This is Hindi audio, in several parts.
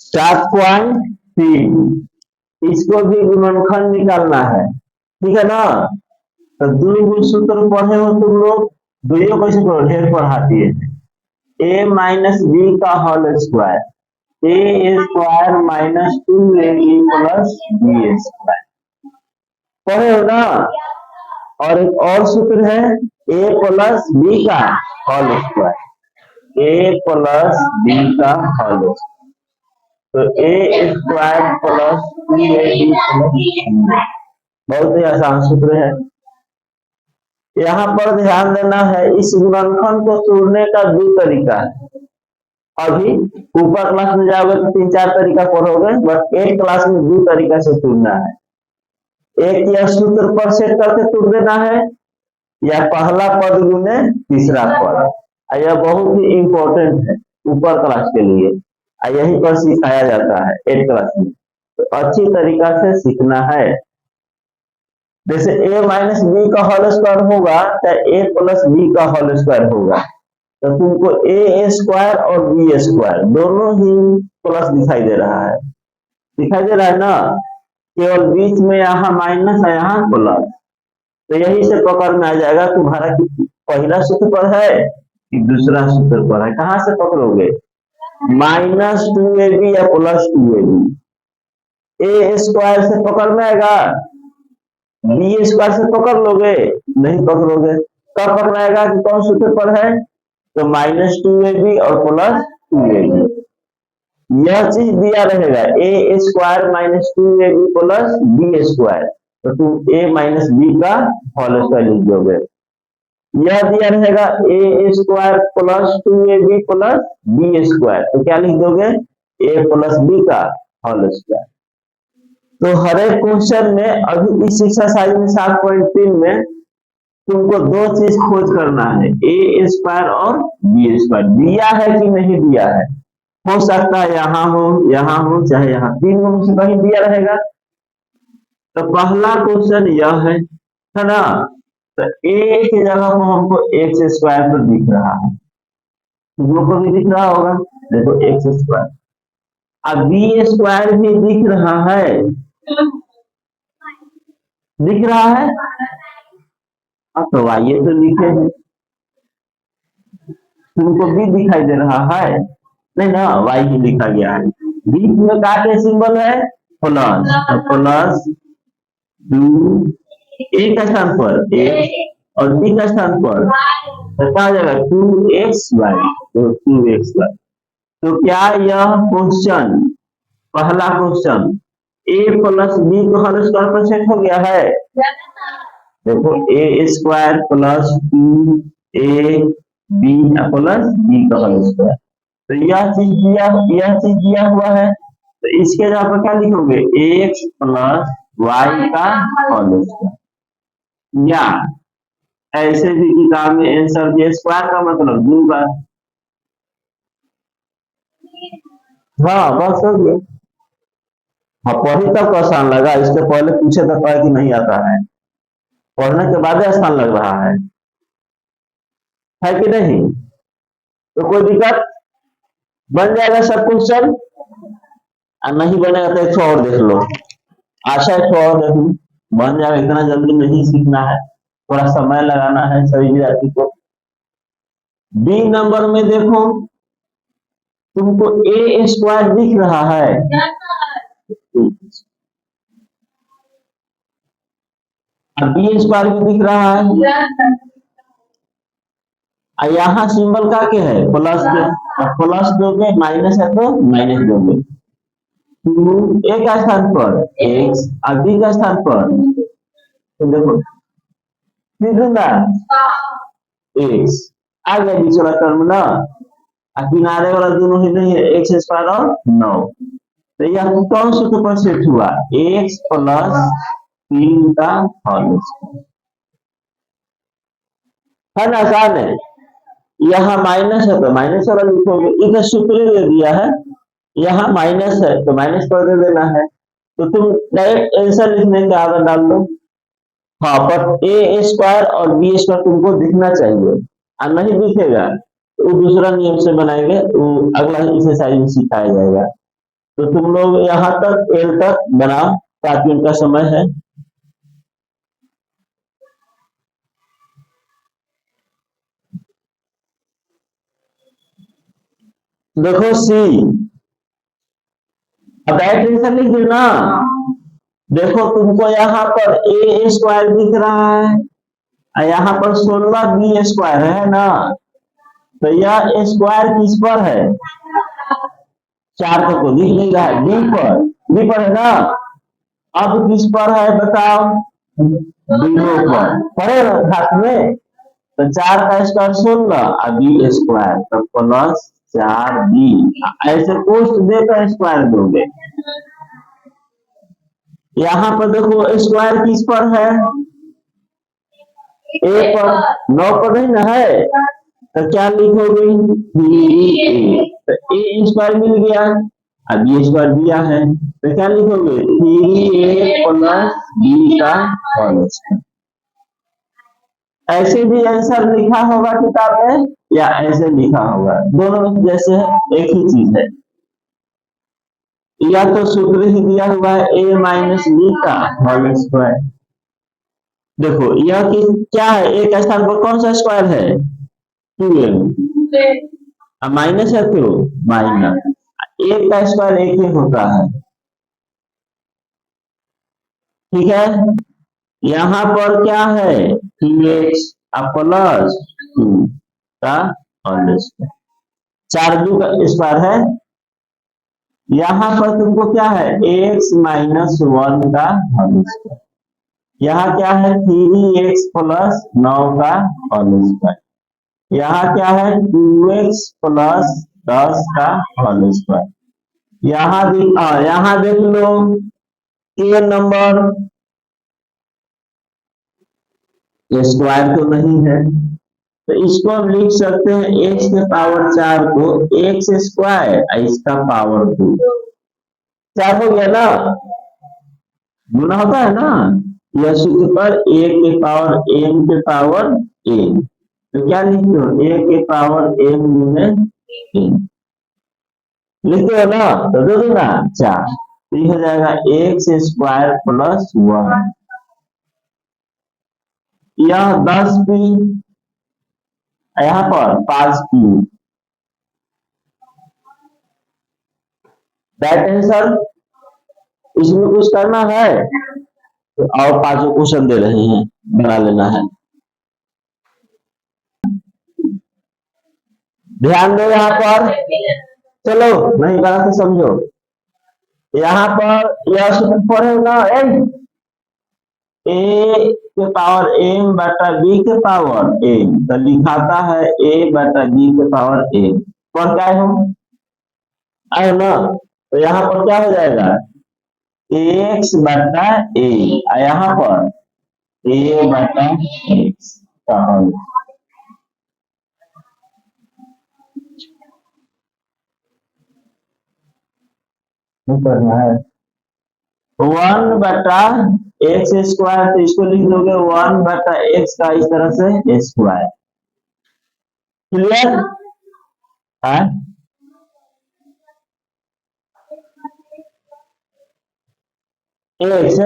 7.3 इसको भी गुणनखंड निकालना है, ठीक है ना। तो दो सूत्र पढ़े हो तुम लोग, दुइयों कैसे करो, ढेर पढ़ाती है। a माइनस बी का whole square, A square minus 2ab plus B square, पढ़े हो ना। और एक और सूत्र है a प्लस बी का whole square, a plus B का होल स्क्वायर, तो a square plus 2ab plus B, बहुत ही आसान सूत्र है। यहाँ पर ध्यान देना है, इस गुणनखंड को तोड़ने का दो तरीका है। अभी ऊपर क्लास में जाओगे तो 3-4 तरीका पढ़ोगे, बट एक क्लास में दो तरीका से तोड़ना है। एक यह सूत्र पर सेट करके तोड़ देना है, या पहला पद गुने तीसरा पद। यह बहुत ही इंपॉर्टेंट है ऊपर क्लास के लिए, यही पर सिखाया जाता है 8 क्लास में, तो अच्छी तरीका से सीखना है। जैसे a माइनस बी का होल स्क्वायर होगा चाहे a प्लस बी का होल स्क्वायर होगा, तो तुमको a स्क्वायर और b स्क्वायर दोनों ही प्लस दिखाई दे रहा है, दिखाई दे रहा है ना, केवल बीच में यहाँ माइनस है यहाँ प्लस, तो यही से पकड़ में आ जाएगा तुम्हारा कि पहला सूत्र पर है कि दूसरा सूत्र पर है। कहाँ से पकड़ोगे, माइनस 2ab या प्लस 2ab, a स्क्वायर से पकड़ में आएगा, बी स्क्वायर से पकड़ लोगे, नहीं पकड़ोगे। कब पकड़ाएगा कि कौन सूत्र पर है, तो माइनस 2ab और प्लस 2ab, यह चीज दिया रहेगा a square minus 2ab plus B square, तो तुम a माइनस बी का होल स्क्वायर लिख दोगे। यह दिया रहेगा a square plus 2ab plus B square, तो क्या लिख दोगे, a प्लस बी का होल स्क्वायर। तो हर एक क्वेश्चन में अभी इस एक्सरसाइज में 7.3 में तुमको दो चीज खोज करना है, ए स्क्वायर और बी स्क्वायर दिया है कि नहीं दिया है। हो सकता है यहाँ हो चाहे यहाँ, तीनों में से कहीं दिया रहेगा। तो पहला क्वेश्चन यह है ना, तो ए की जगह पर हमको एक्स स्क्वायर पर दिख रहा है, तुम लोग को भी दिख रहा होगा, देखो एक्स स्क्वायर, अब बी स्क्वायर भी दिख रहा है, दिख रहा है, अब तो आइए तो लिखे हैं, तुमको भी दिखाई दे रहा है, नहीं ना, वाई ही लिखा गया है, बीच में का के सिंबल है प्लस, तो प्लस 2 ए का स्थान पर ए और बी का स्थान पर तो क्या हो जाएगा 2xy, तो 2xy। तो क्या यह क्वेश्चन, पहला क्वेश्चन a प्लस बी को होल स्क्वायर पर सेट हो गया है, देखो a square plus 2ab plus B का होल स्क्वायर, तो यह चीज दिया हुआ है, तो इसके जगह पर क्या लिखोगे, x प्लस वाई का होल स्क्वायर, या ऐसे भी किताब में आंसर दिया स्क्वायर का मतलब 2 बार, हाँ बस हो गया। हाँ पढ़ी तब आसान लगा, इसके पहले पूछे तो कहा कि नहीं आता है, पढ़ने के बाद आसान लग रहा है कि नहीं। तो कोई दिक्कत, बन जाएगा सब क्वेश्चन, नहीं बनेगा तो एक और देख लो, आशा एक और देख लो बन जाएगा, इतना जल्दी नहीं सीखना है, थोड़ा समय लगाना है सभी विद्यार्थी को। बी नंबर में देखो तुमको ए स्क्वायर दिख रहा है, बी स्क्वायर भी दिख रहा है, यहाँ सिंबल का क्या है प्लस के, प्लस दोगे, माइनस है तो माइनस दोगे, ए का स्थान पर x और बी का स्थान पर, तो देखो ना x आ गया बीच वाला टर्म ना, किनारे वाला दोनों ही नहीं है, एक्स स्क्वायर और 9, तो यह कौन सूत्र पर सेट हुआ, x प्लस 3 का होल स्क्वायर, है ना, आसान है। यहाँ माइनस है तो माइनस वाला लिखोगे, इधर सूत्र दे दिया है, यहाँ माइनस है तो माइनस पर दे देना है, तो तुम डायरेक्ट आंसर लिखने का आदत डाल दो। हाँ पर ए स्क्वायर और बी स्क्वायर तुमको दिखना चाहिए, और नहीं दिखेगा तो दूसरा नियम से बनाएंगे, तो अगला एक्सरसाइज में सिखाया जाएगा। तो तुम लोग यहाँ तक एल तक बनाओ, 5 मिनट का समय है। देखो सी, अब डायरेक्ट आंसर लिख दो ना। देखो तुमको यहाँ पर ए स्क्वायर दिख रहा है और यहाँ पर 16 बी स्क्वायर है ना, तो यह स्क्वायर किस पर है? 4 तक को दिख नहीं रहा है, बी पर है ना। अब किस पर है बताओ? बीओ पर पढ़े ना हाथ में। तो 4 का स्क्वायर 16 और बी स्क्वायर तो प्लस 4b, ऐसे पोस्ट देकर स्क्वायर दोगे। यहाँ पर देखो स्क्वायर किस पर है? ए पर, 9 पर नहीं ना है, तो क्या लिखोगे? 3a, तो ए स्क्वायर मिल गया, अब बी स्क्वायर दिया है, तो क्या लिखोगे? 3a प्लस बी का होल स्क्वायर। ऐसे भी आंसर लिखा होगा किताब में या ऐसे लिखा होगा, दोनों जैसे एक ही चीज है। या तो सूत्र ही दिया हुआ है a माइनस बी का होल स्क्वायर। देखो यह क्या है? एक स्थान पर कौन सा स्क्वायर है? 2a, माइनस है क्यों? माइनस, एक का स्क्वायर एक ही होता है, ठीक है। यहाँ पर क्या है? 2x प्लस 2 का होल स्क्वायर, 4 का स्क्वायर है। यहाँ पर तुमको क्या है? x माइनस 1 का होल स्क्वायर। यहाँ क्या है? 3x प्लस 9 का होल स्क्वायर। यहाँ क्या है? 2x प्लस 10 का होल स्क्वायर। यहाँ देख लो के नंबर स्क्वायर तो नहीं है, तो इसको हम लिख सकते हैं x के पावर 4 को x स्क्वायर, इसका पावर 2, 4 हो गया ना, गुना होता है ना। यह सूत्र पर a के पावर m के पावर n, तो क्या लिखते हो? a के पावर m गुने n लिखते हो ना, तो दे दूंगा 4, तो ये हो जाएगा x स्क्वायर प्लस 1। यह 10p, यहाँ पर 5p, राइट आंसर। इसमें कुछ करना है तो और 5 क्वेश्चन दे रहे हैं, बना लेना है। ध्यान दो यहाँ पर, चलो नहीं गलत से समझो। यहाँ पर यह सूत्र पढ़ेगा ए के पावर m बटा b के पावर m, तो लिखाता है a बटा b के पावर m, पर क्या है हम आए ना, तो यहाँ पर क्या हो जाएगा? x बटा a, यहाँ पर a बटा x का होल करना है। 1 बटा एक्स स्क्वायर, तो इसको लिख दोगे 1 बटा एक्स का इस तरह से स्क्वायर, क्लियर है। एक्स,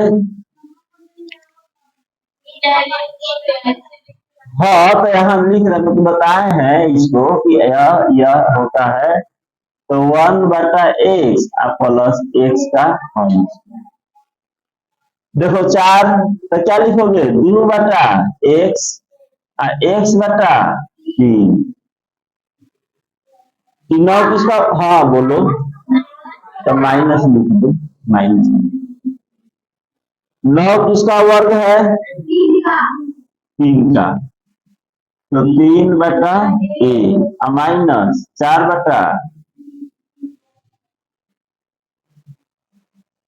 हाँ तो यहाँ लिख रहे तो बताए हैं इसको कि यह होता है, तो 1 बटा एक्स प्लस एक्स का होल। देखो 4, तो क्या लिखोगे? 2 बटा एक्स एक्स बटा 3, 9 किसका, हाँ बोलो, तो माइनस लिख दो, माइनस 9 किसका वर्ग है? 3 का, तो 3 बटा a माइनस 4 बटा,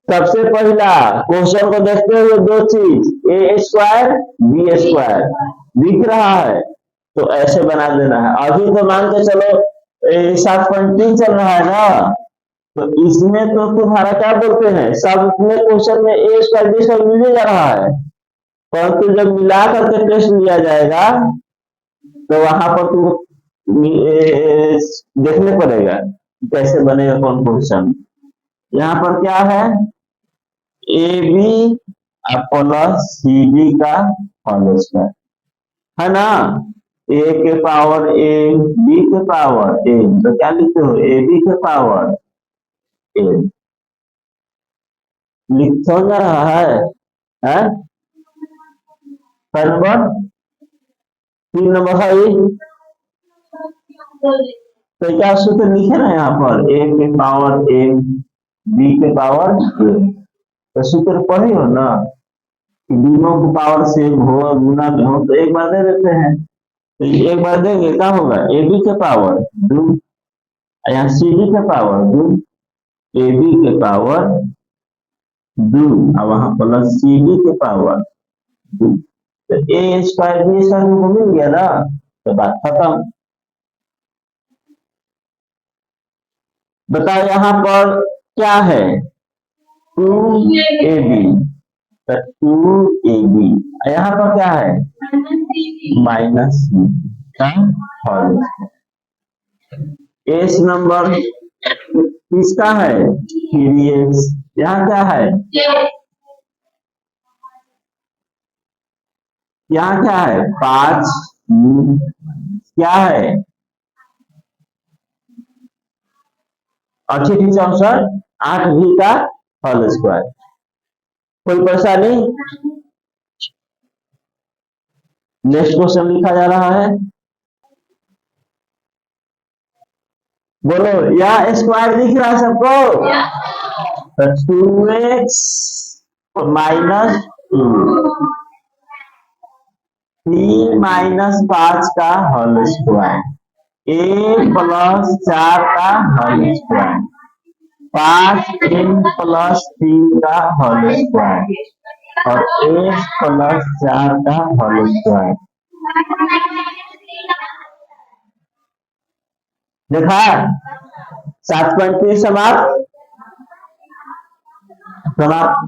सबसे पहला क्वेश्चन को देखते हुए दो चीज, ए स्क्वायर बी स्क्वायर दिख रहा है तो ऐसे बना देना है। अभी तो मान के चलो 7.3 चल रहा है ना, तो इसमें तो तुम्हारा क्या बोलते हैं, सब में क्वेश्चन में ए स्क्वायर बी स्क्वायर मिल जा रहा है, परंतु जब मिला करके टेस्ट लिया जाएगा तो वहां पर तुमको देखने पड़ेगा कैसे बनेगा कौन क्वेश्चन। यहाँ पर क्या है, A B plus C B का होल स्क्वायर, है ना। ए के पावर ए, बी के पावर ए, तो क्या लिखते हो, ए बी के पावर ए, लिख समझ आ रहा है? नंबर 3 नंबर है, तो क्या सूत्र लिखे ना यहाँ पर, ए के पावर ए, बी के पावर ए, तो सूत्र पढ़े हो ना कि दोनों की पावर सेम हो, गुना में हो, तो एक बार दे देते हैं, तो एक बार देंगे क्या होगा, ए बी के पावर 2, यहाँ सी बी के पावर 2, ए बी के पावर 2 और वहां प्लस सी बी के पावर 2, तो ए स्क्वायर बी स्क्वायर को मिल गया ना, तो बात खत्म। बताओ यहाँ पर क्या है, 2ab, तो 2ab, यहाँ पर क्या है, माइनस का होल। एस नंबर किसका है, 3x, यहाँ क्या है, यहाँ क्या है 5, क्या है, अच्छी ठीक 64, 8 भी का होल स्क्वायर। कोई परेशानी, नेक्स्ट क्वेश्चन लिखा जा रहा है, बोलो, यहाँ स्क्वायर दिख रहा है सबको, तो 2x माइनस 2, 3 माइनस 5 का होल स्क्वायर, ए प्लस 4 का होल स्क्वायर, 5 n प्लस 3 का होल स्क्वायर और ए प्लस 4 का होल स्क्वायर। देखा 7.3 समाप्त समाप्त।